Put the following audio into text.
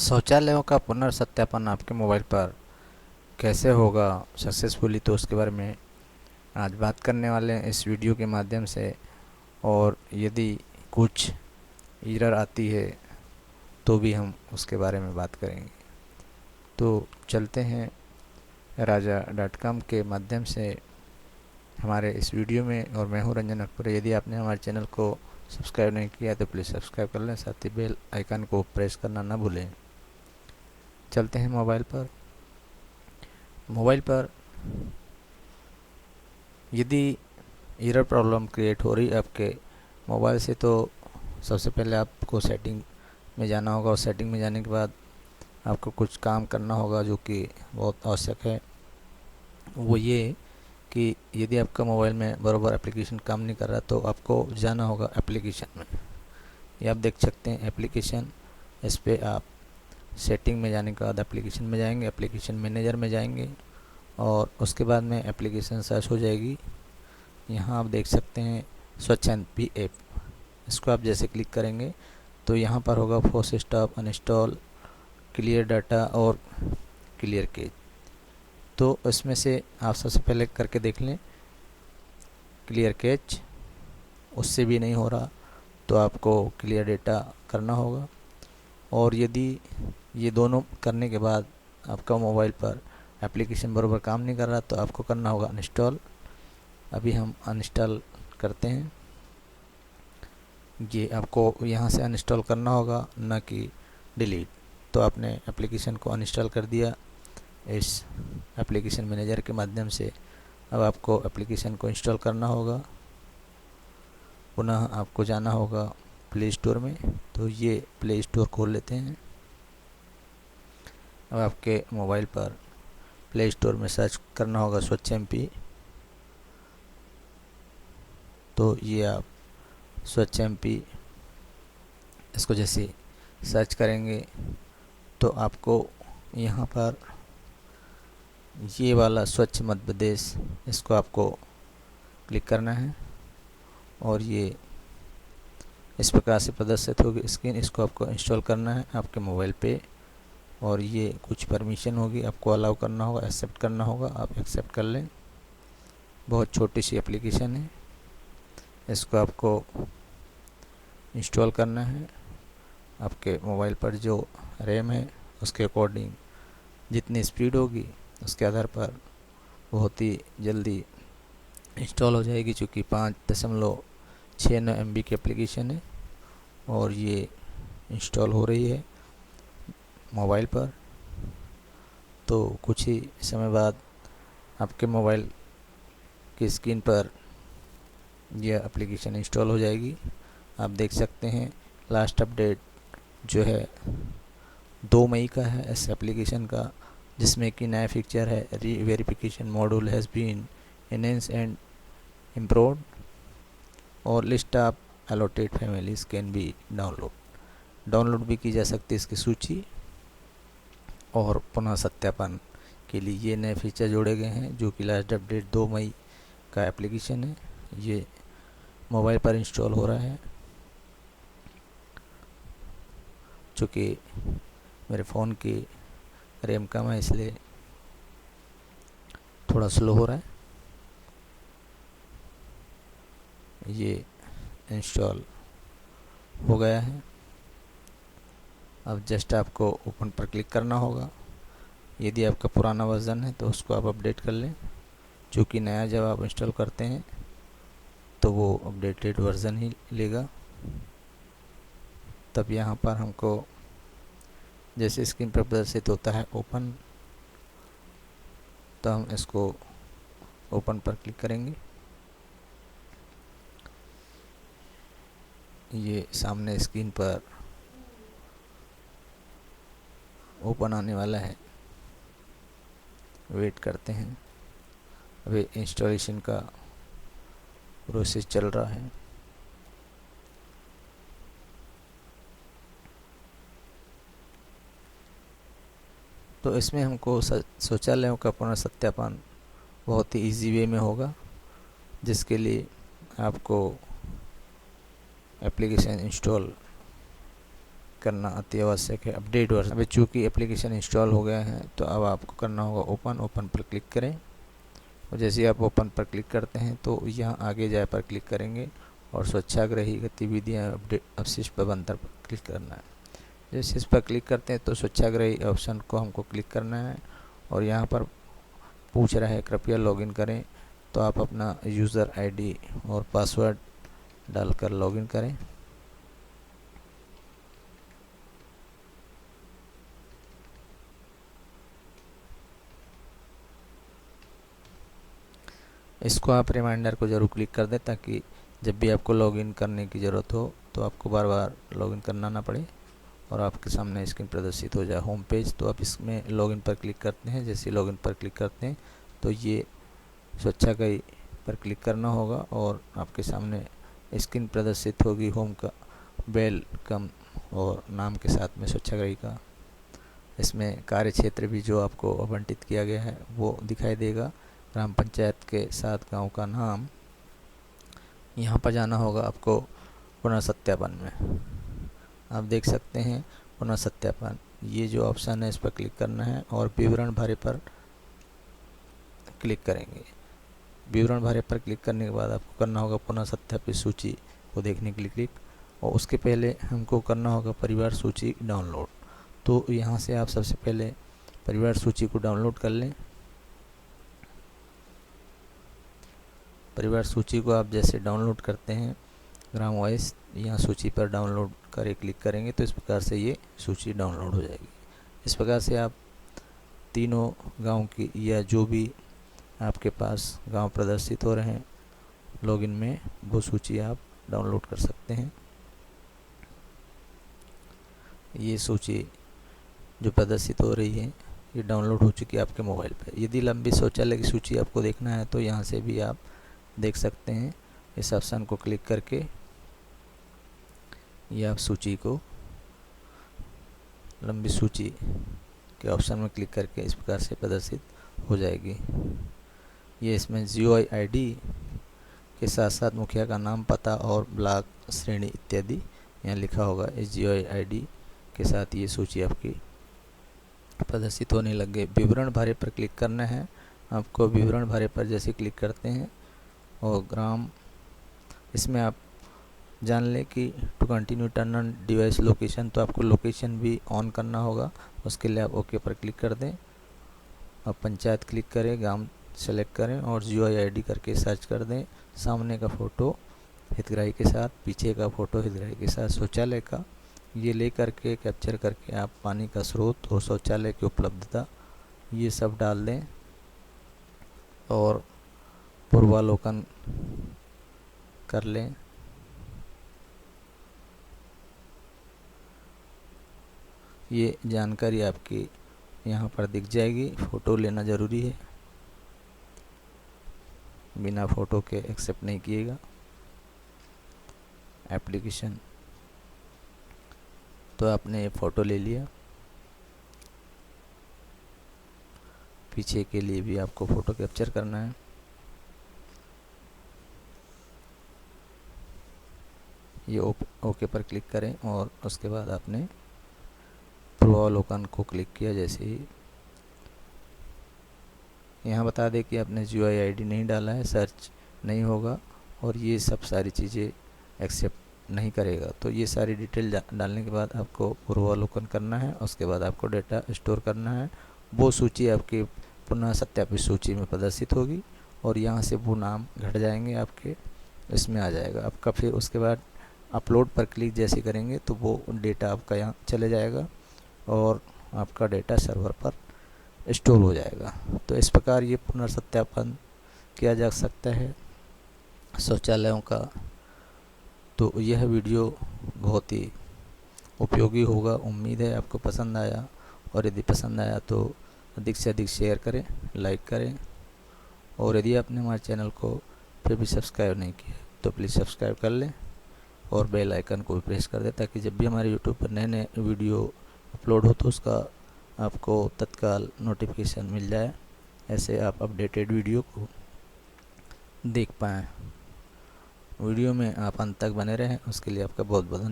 शौचालयों का पुनर्सत्यापन आपके मोबाइल पर कैसे होगा सक्सेसफुली, तो उसके बारे में आज बात करने वाले हैं इस वीडियो के माध्यम से। और यदि कुछ एरर आती है तो भी हम उसके बारे में बात करेंगे। तो चलते हैं राजा डॉट कॉम के माध्यम से हमारे इस वीडियो में। और मैं हूं रंजन अकबर। यदि आपने हमारे चैनल को सब्सक्राइब नहीं किया तो प्लीज़ सब्सक्राइब कर लें, साथ ही बेल आइकन को प्रेस करना ना भूलें। चलते हैं मोबाइल पर यदि एरर प्रॉब्लम क्रिएट हो रही है आपके मोबाइल से, तो सबसे पहले आपको सेटिंग में जाना होगा। और सेटिंग में जाने के बाद आपको कुछ काम करना होगा जो कि बहुत आवश्यक है। वो ये कि यदि आपका मोबाइल में बराबर एप्लीकेशन काम नहीं कर रहा तो आपको जाना होगा एप्लीकेशन में। ये आप देख सकते हैं एप्लीकेशन। इस पर आप सेटिंग में जाने के बाद एप्लीकेशन में जाएंगे, एप्लीकेशन मैनेजर में जाएंगे और उसके बाद में एप्लीकेशन सर्च हो जाएगी। यहाँ आप देख सकते हैं स्वच्छ एनपी ऐप। इसको आप जैसे क्लिक करेंगे तो यहाँ पर होगा force stop, uninstall, clear data और क्लियर केज। तो इसमें से आप सबसे पहले करके देख लें क्लियर केज। उससे भी नहीं हो रहा तो आपको क्लियर डेटा करना होगा। और यदि ये दोनों करने के बाद आपका मोबाइल पर एप्लीकेशन बराबर काम नहीं कर रहा तो आपको करना होगा अनइंस्टॉल। अभी हम अनइंस्टॉल करते हैं। ये आपको यहाँ से अनइंस्टॉल करना होगा, ना कि डिलीट। तो आपने एप्लीकेशन को अनइंस्टॉल कर दिया इस एप्लीकेशन मैनेजर के माध्यम से। अब आपको एप्लीकेशन को इंस्टॉल करना होगा। पुनः आपको जाना होगा प्ले स्टोर में। तो ये प्ले स्टोर खोल लेते हैं। अब आपके मोबाइल पर प्ले स्टोर में सर्च करना होगा स्वच्छ एमपी। तो ये आप स्वच्छ एमपी इसको जैसे सर्च करेंगे तो आपको यहाँ पर ये वाला स्वच्छ मध्य प्रदेश, इसको आपको क्लिक करना है और ये इस प्रकार से प्रदर्शित होगी स्क्रीन। इसको आपको इंस्टॉल करना है आपके मोबाइल पे। और ये कुछ परमिशन होगी, आपको अलाउ करना होगा, एक्सेप्ट करना होगा। आप एक्सेप्ट कर लें। बहुत छोटी सी एप्लीकेशन है, इसको आपको इंस्टॉल करना है। आपके मोबाइल पर जो रैम है उसके अकॉर्डिंग जितनी स्पीड होगी उसके आधार पर बहुत ही जल्दी इंस्टॉल हो जाएगी, चूँकि 5.69 MB की एप्लीकेशन है और ये इंस्टॉल हो रही है मोबाइल पर। तो कुछ ही समय बाद आपके मोबाइल की स्क्रीन पर यह एप्लीकेशन इंस्टॉल हो जाएगी। आप देख सकते हैं लास्ट अपडेट जो है 2 मई का है इस एप्लीकेशन का, जिसमें कि नया फीचर है reverification module has been enhance and improved और list of allotted families can be download भी की जा सकती है इसकी सूची। और पुनः सत्यापन के लिए ये नए फीचर जोड़े गए हैं जो कि लास्ट अपडेट 2 मई का एप्लीकेशन है। ये मोबाइल पर इंस्टॉल हो रहा है। चूँकि मेरे फ़ोन की रैम कम है इसलिए थोड़ा स्लो हो रहा है। ये इंस्टॉल हो गया है। अब जस्ट आपको ओपन पर क्लिक करना होगा। यदि आपका पुराना वर्ज़न है तो उसको आप अपडेट कर लें, चूँकि नया जब आप इंस्टॉल करते हैं तो वो अपडेटेड वर्ज़न ही लेगा। तब यहाँ पर हमको जैसे स्क्रीन पर प्रदर्शित होता है ओपन, तो हम इसको ओपन पर क्लिक करेंगे। ये सामने स्क्रीन पर ओपन आने वाला है, वेट करते हैं। अभी इंस्टॉलेशन का प्रोसेस चल रहा है। तो इसमें हमको शौचालयों का पुनर्सत्यापन बहुत ही इजी वे में होगा, जिसके लिए आपको एप्लीकेशन इंस्टॉल करना अति आवश्यक है। अपडेट वर्जन, अभी चूँकि एप्लीकेशन इंस्टॉल हो गया है तो अब आपको करना होगा ओपन पर क्लिक करें। और जैसे ही आप ओपन पर क्लिक करते हैं तो यहाँ आगे जाए पर क्लिक करेंगे और स्वच्छाग्रही गतिविधियाँ अपडेट अवशिष्ट प्रबंधन पर क्लिक करना है। जैसे इस पर क्लिक करते हैं तो स्वच्छाग्रही ऑप्शन को हमको क्लिक करना है और यहाँ पर पूछ रहा है कृपया लॉगिन करें, तो आप अपना यूज़र आईडी और पासवर्ड डालकर लॉगिन करें। इसको आप रिमाइंडर को ज़रूर क्लिक कर दें ताकि जब भी आपको लॉगिन करने की ज़रूरत हो तो आपको बार बार लॉगिन करना ना पड़े और आपके सामने स्क्रीन प्रदर्शित हो जाए होम पेज। तो आप इसमें लॉगिन पर क्लिक करते हैं। जैसे लॉगिन पर क्लिक करते हैं तो ये स्वच्छाग्रही पर क्लिक करना होगा और आपके सामने स्क्रीन प्रदर्शित होगी होम का वेलकम और नाम के साथ में स्वच्छाग्रही का। इसमें कार्य क्षेत्र भी जो आपको आवंटित किया गया है वो दिखाई देगा, ग्राम पंचायत के साथ गांव का नाम। यहाँ पर जाना होगा आपको पुनर्सत्यापन में। आप देख सकते हैं पुनर्सत्यापन, ये जो ऑप्शन है इस पर क्लिक करना है और विवरण भरे पर क्लिक करेंगे। विवरण भरे पर क्लिक करने के बाद आपको करना होगा पुनः सत्यापित सूची को देखने के लिए क्लिक, और उसके पहले हमको करना होगा परिवार सूची डाउनलोड। तो यहाँ से आप सबसे पहले परिवार सूची को डाउनलोड कर लें। परिवार सूची को आप जैसे डाउनलोड करते हैं ग्राम वाइज, यहाँ सूची पर डाउनलोड करे क्लिक करेंगे तो इस प्रकार से ये सूची डाउनलोड हो जाएगी। इस प्रकार से आप तीनों गांव की या जो भी आपके पास गांव प्रदर्शित हो रहे हैं लॉगिन में वो सूची आप डाउनलोड कर सकते हैं। ये सूची जो प्रदर्शित हो रही है ये डाउनलोड हो चुकी है आपके मोबाइल पे। यदि लंबी शौचालय की सूची आपको देखना है तो यहाँ से भी आप देख सकते हैं। इस ऑप्शन को क्लिक करके ये आप सूची को लंबी सूची के ऑप्शन में क्लिक करके इस प्रकार से प्रदर्शित हो जाएगी। ये इसमें GUI ID के साथ साथ मुखिया का नाम, पता और ब्लॉक श्रेणी इत्यादि यहाँ लिखा होगा। इस GUI ID के साथ ये सूची आपकी प्रदर्शित होने लग गई। विवरण भरे पर क्लिक करना है आपको। विवरण भरे पर जैसे क्लिक करते हैं और ग्राम, इसमें आप जान लें कि to continue turn on device location, तो आपको लोकेशन भी ऑन करना होगा। उसके लिए आप ओके पर क्लिक कर दें। अब पंचायत क्लिक करें, गांव सेलेक्ट करें और GUI ID करके सर्च कर दें। सामने का फ़ोटो हितग्राही के साथ, पीछे का फ़ोटो हितग्राही के साथ शौचालय का, ये ले करके कैप्चर करके आप पानी का स्रोत और शौचालय की उपलब्धता ये सब डाल दें और पूर्वावलोकन कर लें। ये जानकारी आपकी यहाँ पर दिख जाएगी। फ़ोटो लेना ज़रूरी है, बिना फ़ोटो के एक्सेप्ट नहीं किएगा एप्लीकेशन। तो आपने फ़ोटो ले लिया, पीछे के लिए भी आपको फ़ोटो कैप्चर करना है। ये ओके पर क्लिक करें और उसके बाद आपने पूर्वावलोकन को क्लिक किया। जैसे ही यहाँ बता दें कि आपने GUI ID नहीं डाला है, सर्च नहीं होगा और ये सब सारी चीज़ें एक्सेप्ट नहीं करेगा। तो ये सारी डिटेल डालने के बाद आपको पूर्वावलोकन करना है। उसके बाद आपको डेटा स्टोर करना है। वो सूची आपकी पुनः सत्यापित सूची में प्रदर्शित होगी और यहाँ से वो नाम घट जाएंगे, आपके इसमें आ जाएगा आपका। फिर उसके बाद अपलोड पर क्लिक जैसे करेंगे तो वो डेटा आपका यहाँ चले जाएगा और आपका डेटा सर्वर पर स्टोर हो जाएगा। तो इस प्रकार ये पुनर्सत्यापन किया जा सकता है शौचालयों का। तो यह वीडियो बहुत ही उपयोगी होगा। उम्मीद है आपको पसंद आया, और यदि पसंद आया तो अधिक से अधिक शेयर करें, लाइक करें, और यदि आपने हमारे चैनल को फिर भी सब्सक्राइब नहीं किया तो प्लीज़ सब्सक्राइब कर लें और बेल आइकन को भी प्रेस कर दें ताकि जब भी हमारे यूट्यूब पर नए नए वीडियो अपलोड हो तो उसका आपको तत्काल नोटिफिकेशन मिल जाए। ऐसे आप अपडेटेड वीडियो को देख पाएँ। वीडियो में आप अंत तक बने रहें, उसके लिए आपका बहुत बहुत धन्यवाद।